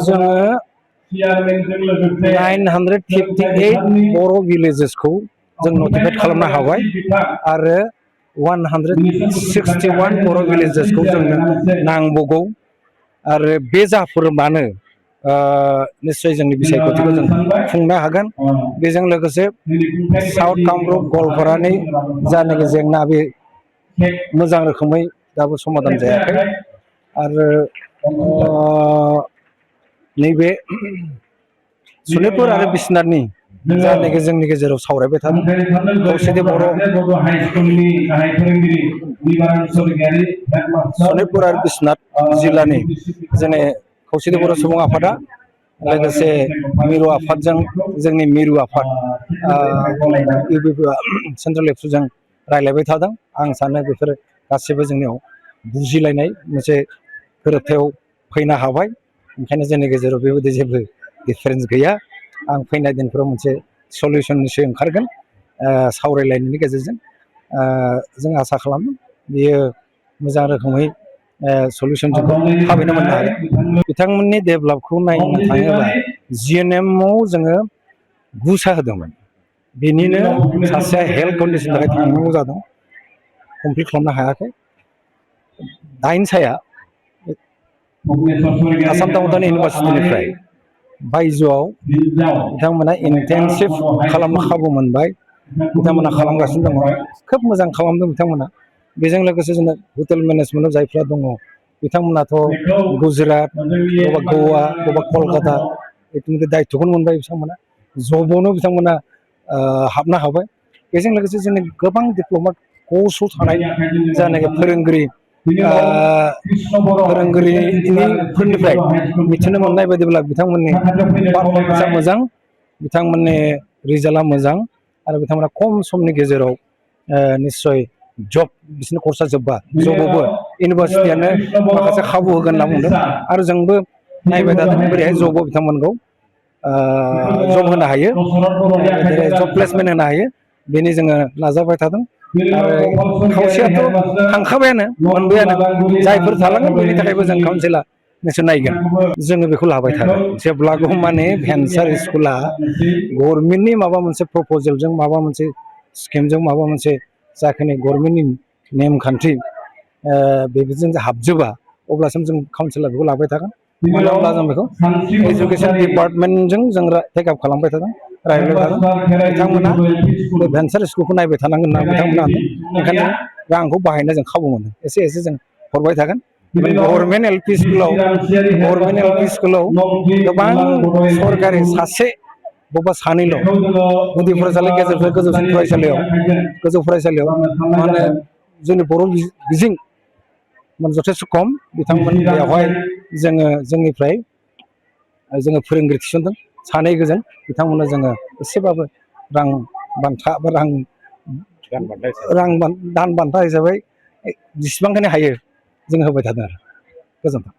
जोङो 958 बर' भिलेजेसखौ जों नटिफाइड खालामनो हाबाय आरो 161 बर' भिलेजेसखौ जोंनो नांबावगौ आरो बे जाफोरमानो निश्चय जोंनि बिसायख'थिखौ जों खुंनो हागोन। बेजों लोगोसे साउथ कामरुप गवालपारानि जानाखि जेंना बे मोजां रोखोमै दाबो समाधान जायाखै आरो नैबे सनितपुर आरो बिश्वनाथनि जानाखि जोंनि गेजेराव सावरायबाय थादों खौसेथि बर' सनितपुर आरो बिश्वनाथ जिल्लानि जोंनि खौसेथि बर' सुबुं आफादा लोगोसे मिरु आफादजों जोंनि मिरु आफाद सेन्ट्रेल एबसुजों रायज्लायबाय थादों। आं सानो बेफोर गासिबो जोंनियाव बुजिलायनाय मोनसे गोरोबथायाव फैनो हाबाय। ओंखायनो जोंनि गेजेराव बेबायदि जेबो डिफारेन्स गैया। आं फैनाय दिनफोराव मोनसे सलिउसनसो ओंखारगोन सावरायलायनायनि गेजेरजों। जों आसा खालामो बियो मोजां रोखोमै सलिउसनखौ थाबैनो मोननो हागोन। बिथांमोननि डेभेलपखौ नायनो थाङोबा जिएनएमआव जोङो 9 सा होदोंमोन। बेनिनो सासेया हेल्थ कन्डिसननि थाखाय थांनांगौ जादों, कमप्लिट खालामनो हायाखै। 9 साया आसाम टाउन इउनिभारसिटिनिफ्राय बायजोआव बिथांमोना इन्टेनसिभ खालामनो खाबु मोनबाय। बिथांमोना खालामगासिनो दङ, खोब मोजां खालामदों बिथांमोना। बेजों लोगोसे जोंनो हटेल मेनेजमेन्टआव जायफ्रा दङ बिथांमोनाथ' गुजरात बबेबा गवा बबेबा कलकाता बेफोरनि दायित्वखौनो मोनबाय बिथांमोना। जबावनो बिथांमोना हाबनो हाबाय। बेजों लोगोसे जोंनि गोबां डिप्ल'मा कर्सआव थानाय जायनाखि फोरोंगिरिफोरनिफ्राय मिथिनो मोननाय बायदिब्ला बिथांमोननि पारफरमेन्सआ मोजां, बिथांमोननि रिजाल्टआ मोजां आरो बिथांमोना खम समनि गेजेराव निस्सय जब बिसोरनि कर्सआ जोब्बा जबावबो इउनिभारसिटियानो माखासे खाबु होगोन होनना बुंदों आरो जोंबो नायबाय थादों बोरैहाय जबाव बिथांमोनखौ जब होनो हायो, जेरै जब प्लेसमेन्ट होनो हायो। बेनि जोङो नाजाबाय थादों आरो खावसेयाथ' थांखाबायानो मोनबायानो। जायफोर थालाङो बेनि थाखायबो जों काउन्सिला नोंसोर नायगोन, जोङो बेखौ लाबाय थागोन। जेब्लागौ माने भेन्सार स्कुला गभर्नमेन्टनि माबा मोनसे प्रपजेलजों माबा मोनसे स्किमजों माबा मोनसे जाखिनि गभर्नमेन्टनि नेमखान्थि बेफोरजों हाबजोबा अब्लासिम जों काउन्सिला बेखौ लाबाय थागोन। मानो होनब्ला जों बेखौ एजुकेसन डिपार्टमेन्टजों जों टेकआप खालामबाय थादों, रायज्लायबाय थादों। बिथांमोना बे भेन्सार स्कुलखौ नायबाय थानांगोन होनना बिथांमोना होनदों। ओंखायनो रांखौ बाहायनो जों खाबु मोनो, एसे एसे जों हरबाय थागोन। गभर्नमेन्ट एल पि स्कुलाव गोबां सरकारि सासे बबेबा सानैल' गुदि फरायसालि गोजौसिन फरायसालियाव मा होनो जोंनि बर' बिजों जथेस्थ' खम। बिथांमोन बेवहाय जोंनिफ्राय जोङो फोरोंगिरि थिसनदों सानै गोजोन। बिथांमोननो जोङो एसेबाबो रां बान्था बा दान बान्था हिसाबै जेसेबांखिनि हायो जों होबाय थादों आरो। गोजोन्थों।